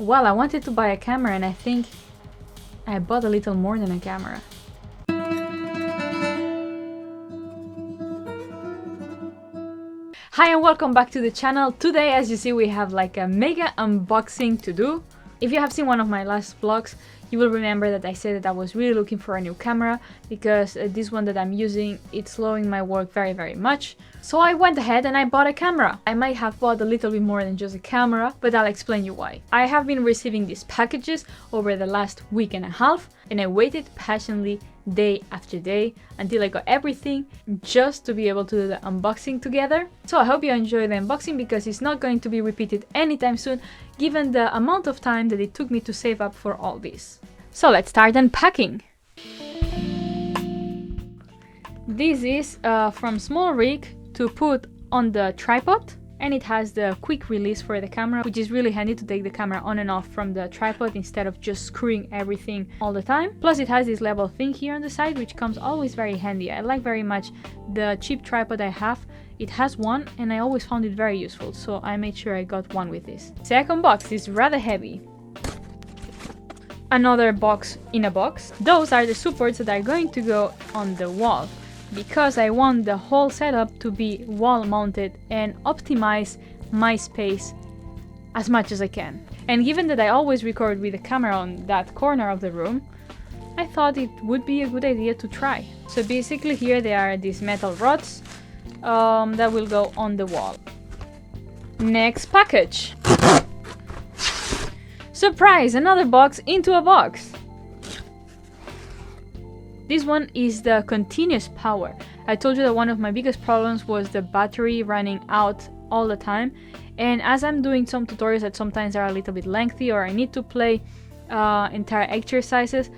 Well, I wanted to buy a camera and I think I bought a little more than a camera. Hi and welcome back to the channel. Today, as you see, we have like a mega unboxing to do. If you have seen one of my last vlogs, you will remember that I said that I was really looking for a new camera because this one that I'm using, it's slowing my work very much. So I went ahead and I bought a camera. I might have bought a little bit more than just a camera, but I'll explain you why. I have been receiving these packages over the last week and a half and I waited patiently day after day until I got everything just to be able to do the unboxing together. So I hope you enjoy the unboxing because it's not going to be repeated anytime soon given the amount of time that it took me to save up for all this. So let's start unpacking. This is from small rig to put on the tripod, and it has the quick release for the camera, which is really handy to take the camera on and off from the tripod instead of just screwing everything all the time. Plus it has this level thing here on the side, which comes always very handy. I like very much the cheap tripod I have. It has one and I always found it very useful, so I made sure I got one with this. Second box is rather heavy. Another box in a box. Those are the supports that are going to go on the wall, because I want the whole setup to be wall mounted and optimize my space as much as I can. And given that I always record with the camera on that corner of the room, I thought it would be a good idea to try. So basically here there are these metal rods that will go on the wall. Next package. Surprise! Another box into a box! This one is the continuous power. I told you that one of my biggest problems was the battery running out all the time. And as I'm doing some tutorials that sometimes are a little bit lengthy or I need to play entire exercises,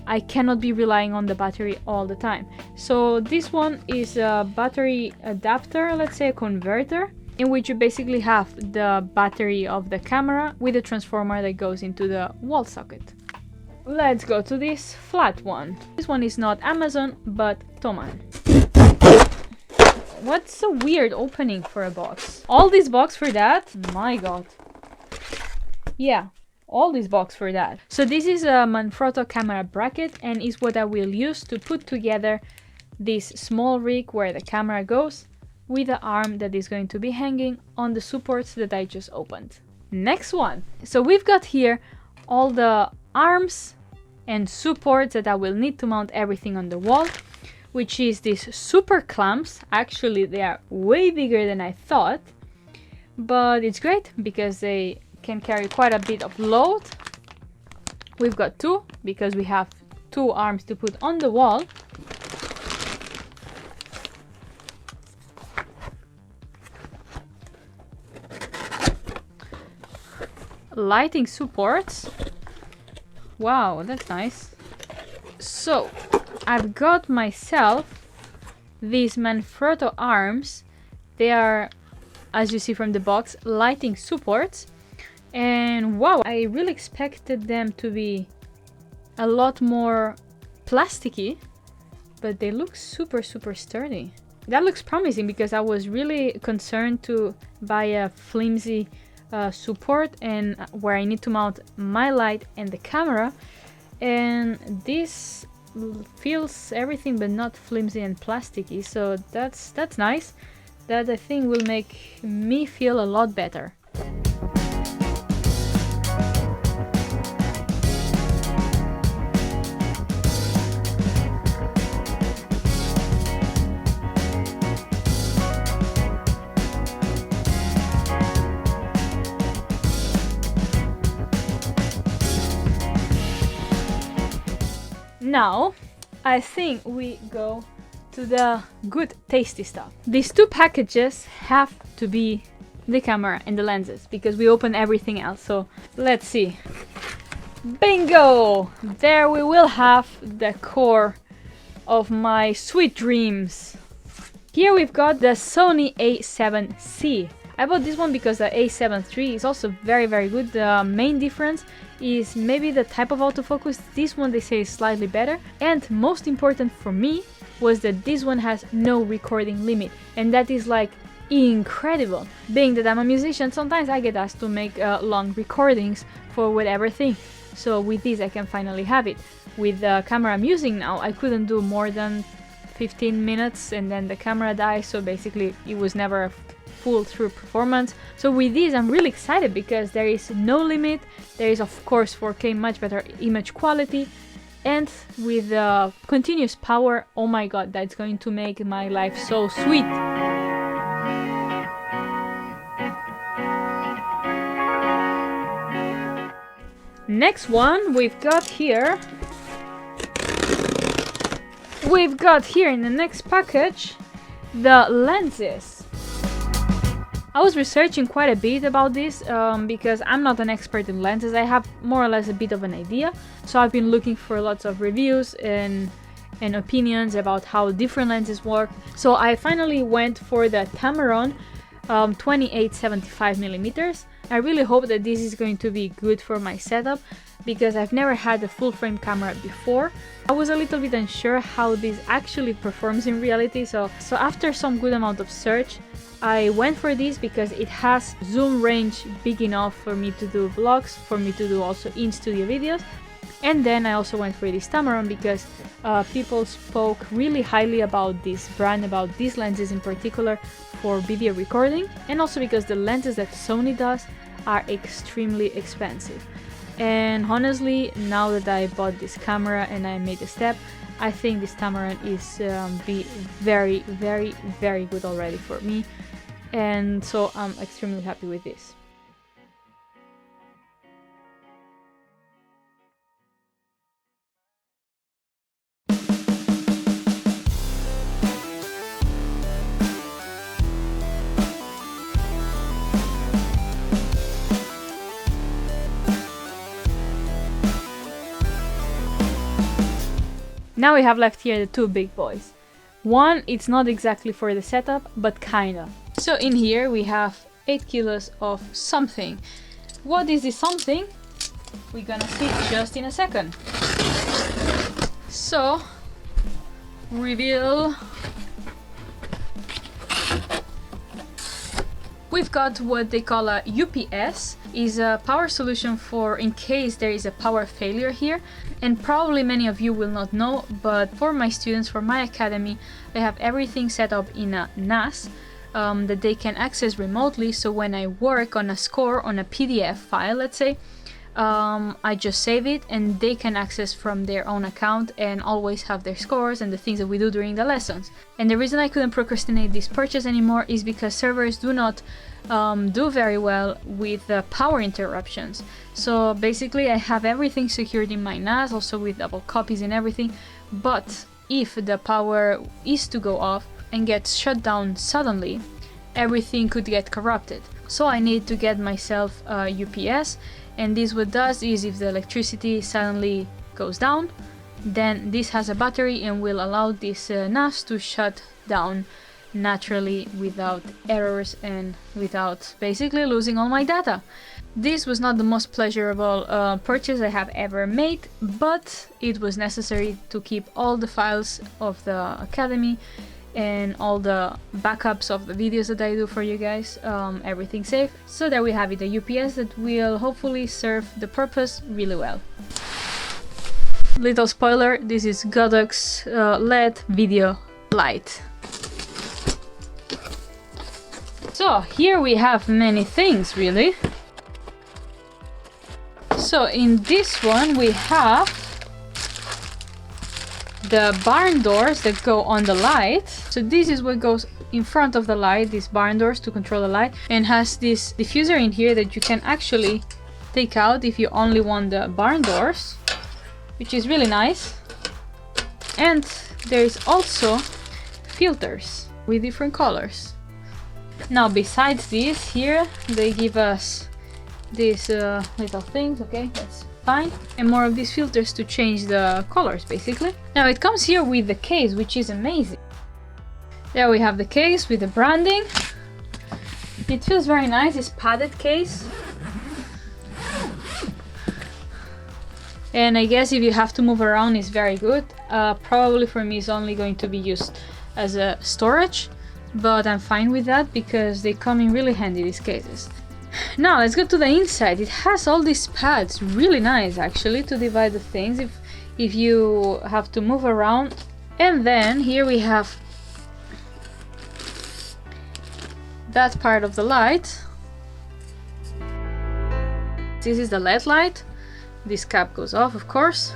I cannot be relying on the battery all the time. So this one is a battery adapter, let's say a converter, in which you basically have the battery of the camera with a transformer that goes into the wall socket. Let's go to this flat one. This one is not Amazon, but Thomann. What's a weird opening for a box? All this box for that? My god. Yeah, all this box for that. So this is a Manfrotto camera bracket and is what I will use to put together this small rig where the camera goes with the arm that is going to be hanging on the supports that I just opened. Next one. So we've got here all the arms and supports that I will need to mount everything on the wall, which is these super clamps. Actually they are way bigger than I thought, but it's great because they can carry quite a bit of load. We've got two because we have two arms to put on the wall. Lighting supports. Wow, that's nice. So I've got myself these Manfrotto arms. They are, as you see from the box, lighting supports. And wow, I really expected them to be a lot more plasticky, but they look super sturdy. That looks promising because I was really concerned to buy a flimsy support and where I need to mount my light and the camera, and this feels everything but not flimsy and plasticky, so that's nice. That I think will make me feel a lot better. Now, I think we go to the good tasty stuff. These two packages have to be the camera and the lenses because we open everything else. So let's see. Bingo! There we will have the core of my sweet dreams. Here we've got the Sony A7C. I bought this one because the A7 III is also very good. The main difference is maybe the type of autofocus. This one they say is slightly better, and most important for me was that this one has no recording limit, and that is like incredible. Being that I'm a musician, sometimes I get asked to make long recordings for whatever thing. So with this I can finally have it. With the camera I'm using now, I couldn't do more than 15 minutes and then the camera died, so basically it was never a full through performance. So with this I'm really excited because there is no limit. There is of course 4K, much better image quality, and with continuous power, oh my god, that's going to make my life so sweet. Next one we've got here in the next package the lenses. I was researching quite a bit about this because I'm not an expert in lenses. I have more or less a bit of an idea, so I've been looking for lots of reviews and opinions about how different lenses work. So I finally went for the Tamron 28-75mm. I really hope that this is going to be good for my setup because I've never had a full frame camera before. I was a little bit unsure how this actually performs in reality, so after some good amount of search I went for this because it has zoom range big enough for me to do vlogs, for me to do also in-studio videos. And then I also went for this Tamron because people spoke really highly about this brand, about these lenses in particular for video recording, and also because the lenses that Sony does are extremely expensive. And honestly, now that I bought this camera and I made a step, I think this Tamron is be very, very, very good already for me, and so I'm extremely happy with this. Now we have left here the two big boys. One, it's not exactly for the setup, but kinda. So in here we have 8 kilos of something. What is this something? We're gonna see just in a second. So, reveal. We've got what they call a UPS, is a power solution for in case there is a power failure here. And probably many of you will not know, but for my students, for my academy, I have everything set up in a NAS that they can access remotely. So when I work on a score on a PDF file, let's say, I just save it and they can access from their own account and always have their scores and the things that we do during the lessons. And the reason I couldn't procrastinate this purchase anymore is because servers do not do very well with power interruptions. So basically I have everything secured in my NAS, also with double copies and everything, but if the power is to go off and gets shut down suddenly, everything could get corrupted. So I need to get myself a UPS, and this what does is if the electricity suddenly goes down, then this has a battery and will allow this NAS to shut down naturally without errors and without basically losing all my data. This was not the most pleasurable purchase I have ever made, but it was necessary to keep all the files of the academy and all the backups of the videos that I do for you guys, everything safe. So there we have it, a UPS that will hopefully serve the purpose really well. Little spoiler, this is Godok's LED video light. So here we have many things really. So in this one we have the barn doors that go on the light. So this is what goes in front of the light, these barn doors to control the light, and has this diffuser in here that you can actually take out if you only want the barn doors, which is really nice. And there is also filters with different colors. Now besides this, here they give us these little things, okay, that's fine, and more of these filters to change the colors basically. Now it comes here with the case, which is amazing. There we have the case with the branding. It feels very nice, this padded case. And I guess if you have to move around, it's very good. Probably for me it's only going to be used as a storage, but I'm fine with that because they come in really handy, these cases. Now let's go to the inside. It has all these pads, really nice actually, to divide the things if you have to move around. And then here we have that part of the light. This is the LED light. This cap goes off, of course.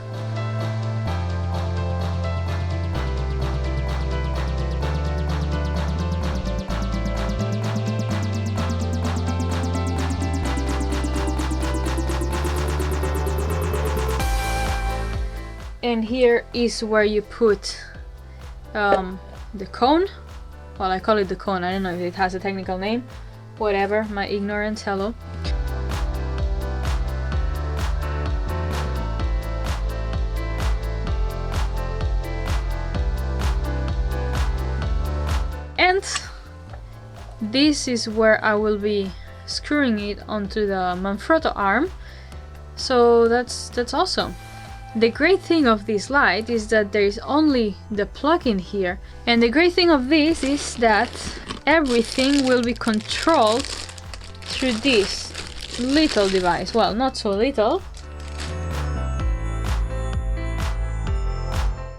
And here is where you put the cone. Well, I call it the cone, I don't know if it has a technical name. Whatever, my ignorance, hello. And this is where I will be screwing it onto the Manfrotto arm. So that's awesome. The great thing of this light is that there is only the plug-in here, and the great thing of this is that everything will be controlled through this little device. Well, not so little.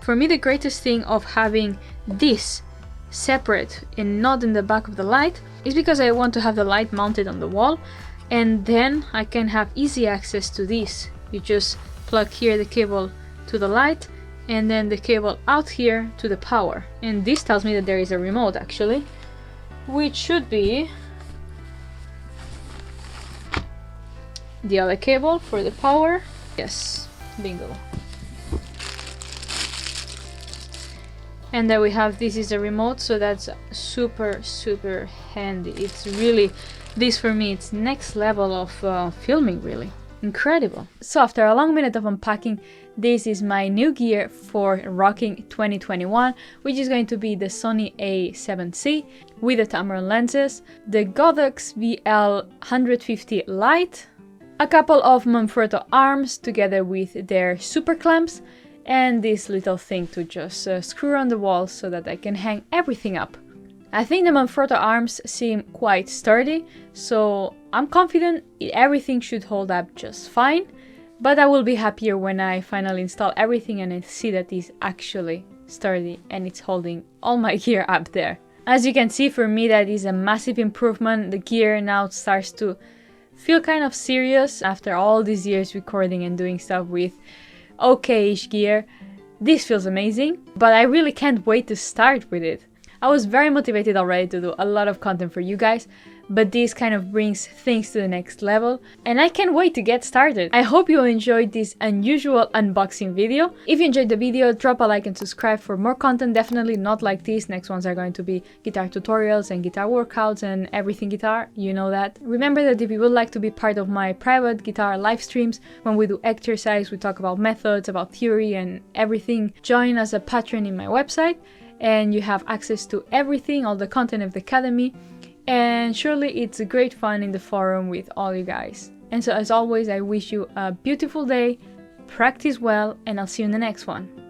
For me, the greatest thing of having this separate and not in the back of the light is because I want to have the light mounted on the wall, and then I can have easy access to this. You just plug here the cable to the light and then the cable out here to the power. And this tells me that there is a remote actually, which should be the other cable for the power. Yes, bingo. And then we have, this is a remote, so that's super handy. It's really, this for me, it's next level of filming, really. Incredible. So after a long minute of unpacking, this is my new gear for rocking 2021, which is going to be the Sony A7C with the Tamron lenses, the Godox VL150 light, a couple of Manfrotto arms together with their super clamps, and this little thing to just screw on the wall so that I can hang everything up. I think the Manfrotto arms seem quite sturdy, so I'm confident everything should hold up just fine, but I will be happier when I finally install everything and I see that it's actually sturdy and it's holding all my gear up there. As you can see, for me that is a massive improvement. The gear now starts to feel kind of serious after all these years recording and doing stuff with okay-ish gear. This feels amazing, but I really can't wait to start with it. I was very motivated already to do a lot of content for you guys, but this kind of brings things to the next level, and I can't wait to get started. I hope you enjoyed this unusual unboxing video. If you enjoyed the video, drop a like and subscribe for more content, definitely not like this. Next ones are going to be guitar tutorials and guitar workouts and everything guitar, you know that. Remember that if you would like to be part of my private guitar live streams, when we do exercise, we talk about methods, about theory and everything, join as a patron in my website, and you have access to everything, all the content of the academy, and surely it's a great fun in the forum with all you guys. And so as always, I wish you a beautiful day, practice well, and I'll see you in the next one.